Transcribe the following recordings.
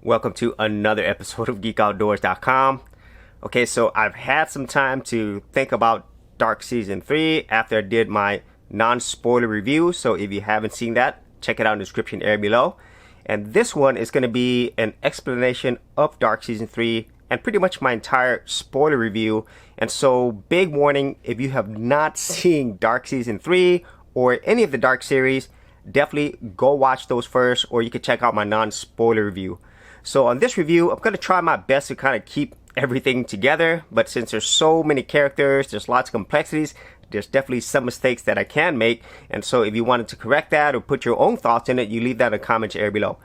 Welcome to another episode of GeekOutdoors.com. Okay, so I've had some time to think about Dark Season 3 after I did my non-spoiler review. So if you haven't seen that, check it out in the description area below. And this one is going to be an explanation of Dark Season 3 and pretty much my entire spoiler review. And so big warning, if you have not seen Dark Season 3 or any of the Dark series, definitely go watch those first, or you can check out my non-spoiler review. So on this review, I'm going to try my best to kind of keep everything together, but since there's so many characters, there's lots of complexities, there's definitely some mistakes that I can make, and so if you wanted to correct that or put your own thoughts in it, you leave that in the comments area below.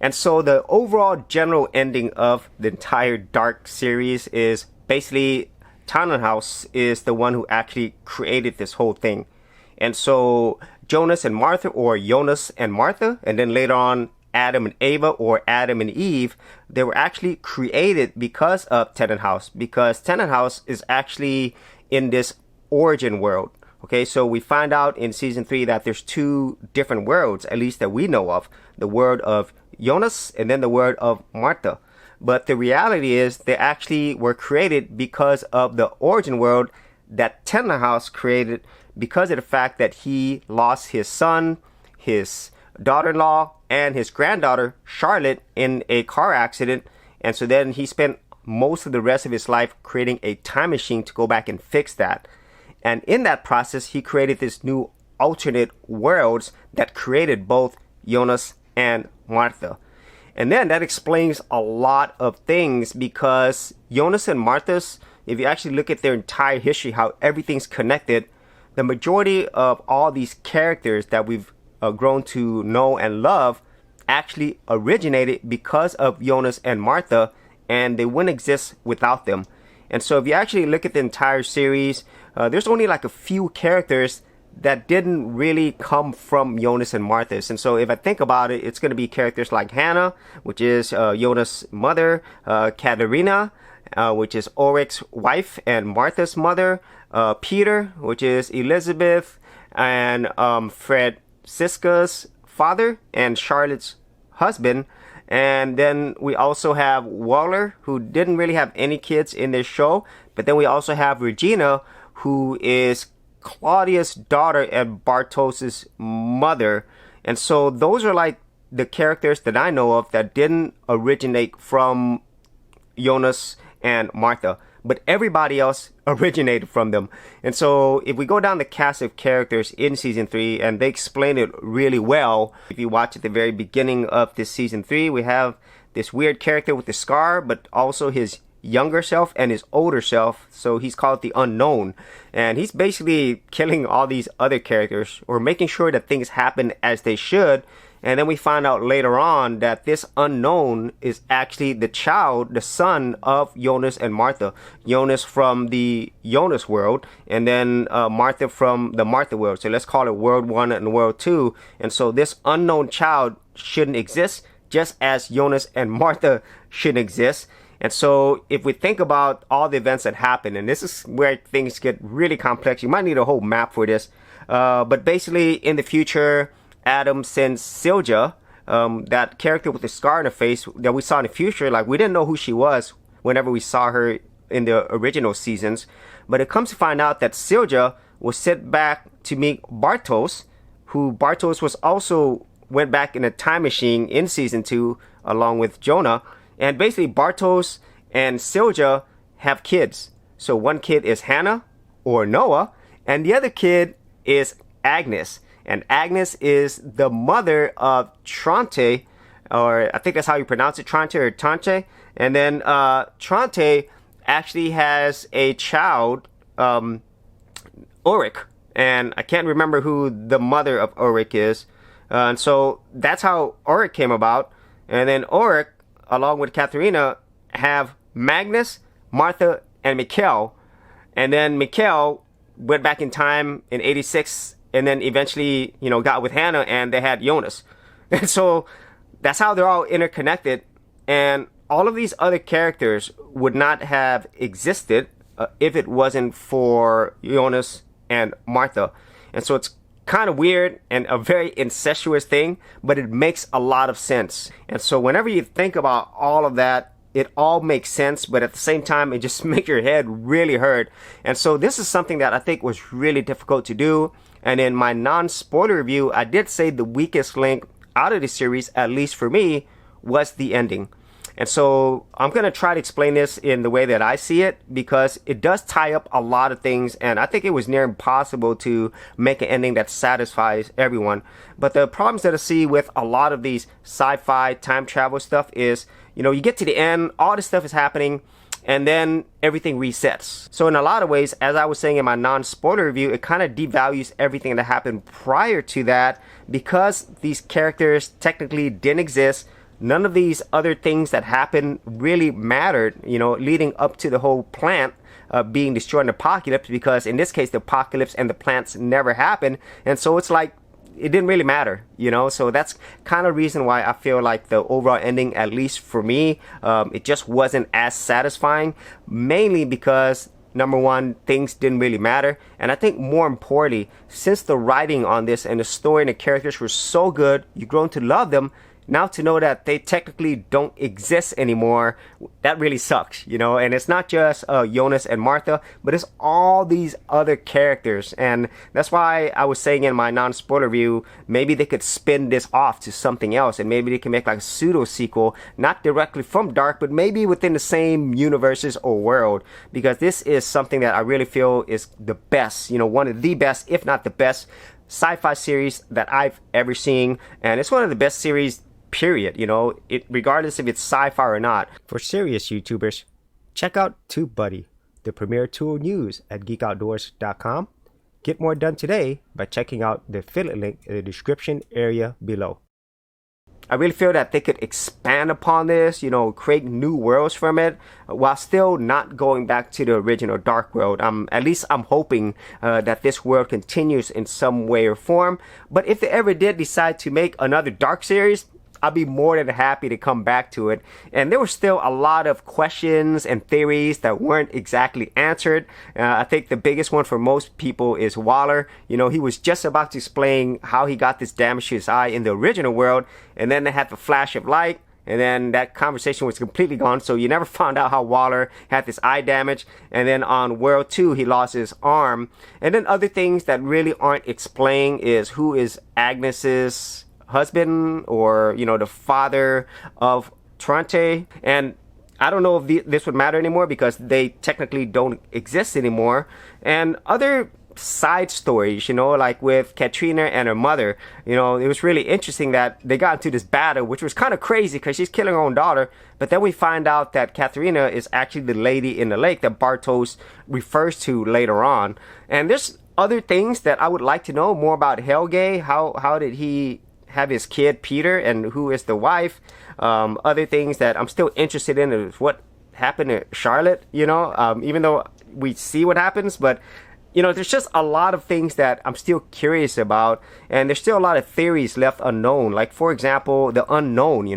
And so the overall general ending of the entire Dark series is basically Tannenhaus is the one who actually created this whole thing. And so Jonas and Martha, or Jonas and Martha, and then later on Adam and Eva, or Adam and Eve, they were actually created because of Tannenhaus, because Tannenhaus is actually in this origin world. Okay, so we find out in season 3 that there's two different worlds, at least that we know of, the world of Jonas and then the world of Martha. But the reality is they actually were created because of the origin world that Tannenhaus created, because of the fact that he lost his son, his daughter-in-law, and his granddaughter Charlotte in a car accident. And so then he spent most of the rest of his life creating a time machine to go back and fix that. And in that process, he created this new alternate worlds that created both Jonas and Martha. And then that explains a lot of things, because Jonas and Martha's, if you actually look at their entire history, how everything's connected, the majority of all these characters that we've grown to know and love actually originated because of Jonas and Martha, and they wouldn't exist without them. And so if you actually look at the entire series, there's only like a few characters that didn't really come from Jonas and Martha. And so if I think about it, it's going to be characters like Hannah, which is Jonas' mother, Katerina, which is Ulrich's wife and Martha's mother, Peter, which is Elizabeth and Franziska's father and Charlotte's husband. And then we also have Waller, who didn't really have any kids in this show. But then we also have Regina, who is Claudia's daughter and Bartos's mother. And so those are like the characters that I know of that didn't originate from Jonas and Martha, but everybody else originated from them. And so if we go down the cast of characters in season 3, and they explain it really well. If you watch at the very beginning of this season 3, we have this weird character with the scar, but also his younger self and his older self. So he's called the Unknown, and he's basically killing all these other characters, or making sure that things happen as they should. And then we find out later on that this Unknown is actually the child, the son of Jonas and Martha. Jonas from the Jonas world, and then Martha from the Martha world. So let's call it World 1 and World 2. And so this unknown child shouldn't exist, just as Jonas and Martha shouldn't exist. And so if we think about all the events that happen, and this is where things get really complex, you might need a whole map for this. But basically in the future, Adam sends Silja, that character with the scar in her face that we saw in the future. Like, we didn't know who she was whenever we saw her in the original seasons. But it comes to find out that Silja was sent back to meet Bartos, who Bartos was also went back in a time machine in season 2 along with Jonah. And basically Bartos and Silja have kids. So one kid is Hannah, or Noah, and the other kid is Agnes. And Agnes is the mother of Trante, or I think that's how you pronounce it, Trante or Tante. And then Trante actually has a child, Ulrich. And I can't remember who the mother of Ulrich is. And so that's how Ulrich came about. And then Ulrich, along with Katharina, have Magnus, Martha, and Mikhail. And then Mikhail went back in time in 86, and then eventually, got with Hannah, and they had Jonas. And so that's how they're all interconnected. And all of these other characters would not have existed if it wasn't for Jonas and Martha. And so it's kind of weird and a very incestuous thing, but it makes a lot of sense. And so whenever you think about all of that, it all makes sense, but at the same time, it just makes your head really hurt. And so this is something that I think was really difficult to do. And in my non-spoiler review, I did say the weakest link out of the series, at least for me, was the ending. And so I'm going to try to explain this in the way that I see it, because it does tie up a lot of things, and I think it was near impossible to make an ending that satisfies everyone. But the problems that I see with a lot of these sci-fi time travel stuff is, you get to the end, all this stuff is happening, and then everything resets. So in a lot of ways, as I was saying in my non-spoiler review, it kind of devalues everything that happened prior to that, because these characters technically didn't exist. None of these other things that happened really mattered, leading up to the whole plant being destroyed in the apocalypse, because in this case, the apocalypse and the plants never happened. And so it's like, it didn't really matter, so that's kind of reason why I feel like the overall ending, at least for me, it just wasn't as satisfying, mainly because number one, things didn't really matter. And I think more importantly, since the writing on this and the story and the characters were so good, you've grown to love them. Now to know that they technically don't exist anymore, that really sucks, and it's not just Jonas and Martha, but it's all these other characters. And that's why I was saying in my non-spoiler review, maybe they could spin this off to something else, and maybe they can make like a pseudo sequel, not directly from Dark, but maybe within the same universes or world, because this is something that I really feel is the best, one of the best, if not the best sci-fi series that I've ever seen. And it's one of the best series, period, regardless if it's sci-fi or not. For serious YouTubers, check out TubeBuddy, the premier tool news at geekoutdoors.com. Get more done today by checking out the affiliate link in the description area below. I really feel that they could expand upon this, create new worlds from it, while still not going back to the original Dark world. At least I'm hoping that this world continues in some way or form. But if they ever did decide to make another Dark series, I'd be more than happy to come back to it. And there were still a lot of questions and theories that weren't exactly answered. I think the biggest one for most people is Waller. He was just about to explain how he got this damage to his eye in the original world, and then they had the flash of light, and then that conversation was completely gone. So you never found out how Waller had this eye damage. And then on World 2, he lost his arm. And then other things that really aren't explained is who is Agnes's husband, or the father of Trante. And I don't know if this would matter anymore, because they technically don't exist anymore. And other side stories, like with Katrina and her mother, it was really interesting that they got into this battle, which was kind of crazy because she's killing her own daughter. But then we find out that Katrina is actually the lady in the lake that Bartos refers to later on. And there's other things that I would like to know more about Helge. How did he have his kid Peter, and who is the wife? Other things that I'm still interested in is what happened to Charlotte, even though we see what happens, but there's just a lot of things that I'm still curious about, and there's still a lot of theories left unknown. Like, for example, the unknown,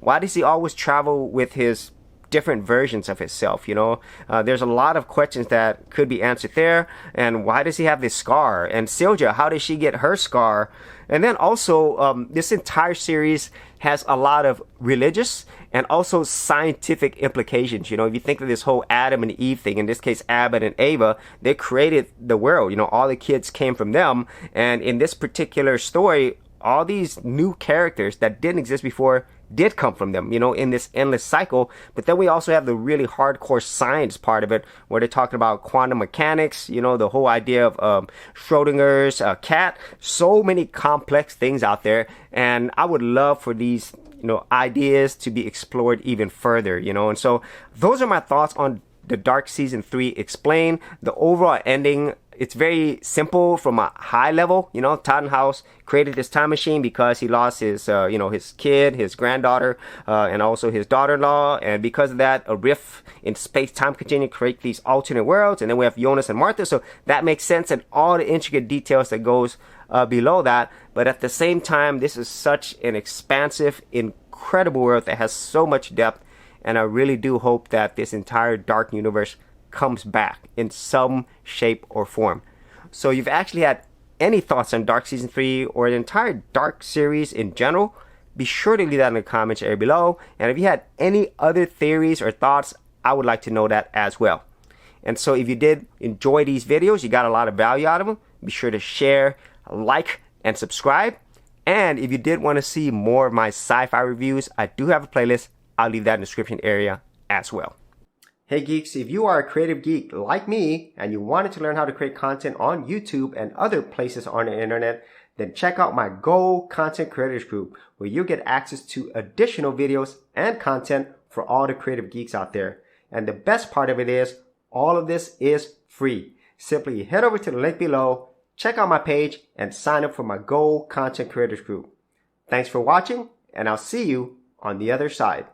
why does he always travel with his different versions of himself? There's a lot of questions that could be answered there. And why does he have this scar? And Silja, how did she get her scar? And then also, this entire series has a lot of religious and also scientific implications. If you think of this whole Adam and Eve thing, in this case, Adam and Eva, they created the world. All the kids came from them. And in this particular story, all these new characters that didn't exist before did come from them, in this endless cycle. But then we also have the really hardcore science part of it, where they're talking about quantum mechanics, the whole idea of Schrodinger's cat. So many complex things out there, and I would love for these ideas to be explored even further. And so those are my thoughts on the Dark Season 3 Explained. The overall ending, it's very simple from a high level. Tannhaus created this time machine because he lost his, his kid, his granddaughter, and also his daughter-in-law. And because of that, a rift in space-time continued to create these alternate worlds. And then we have Jonas and Martha. So that makes sense, and all the intricate details that goes below that. But at the same time, this is such an expansive, incredible world that has so much depth. And I really do hope that this entire Dark universe comes back in some shape or form. So you've actually had any thoughts on Dark Season 3 or the entire Dark series in general, be sure to leave that in the comments area below. And if you had any other theories or thoughts, I would like to know that as well. And so if you did enjoy these videos, you got a lot of value out of them, be sure to share, like, and subscribe. And if you did want to see more of my sci-fi reviews, I do have a playlist. I'll leave that in the description area as well. Hey geeks, if you are a creative geek like me and you wanted to learn how to create content on YouTube and other places on the internet, then check out my Go Content Creators Group, where you'll get access to additional videos and content for all the creative geeks out there. And the best part of it is, all of this is free. Simply head over to the link below, check out my page, and sign up for my Go Content Creators Group. Thanks for watching, and I'll see you on the other side.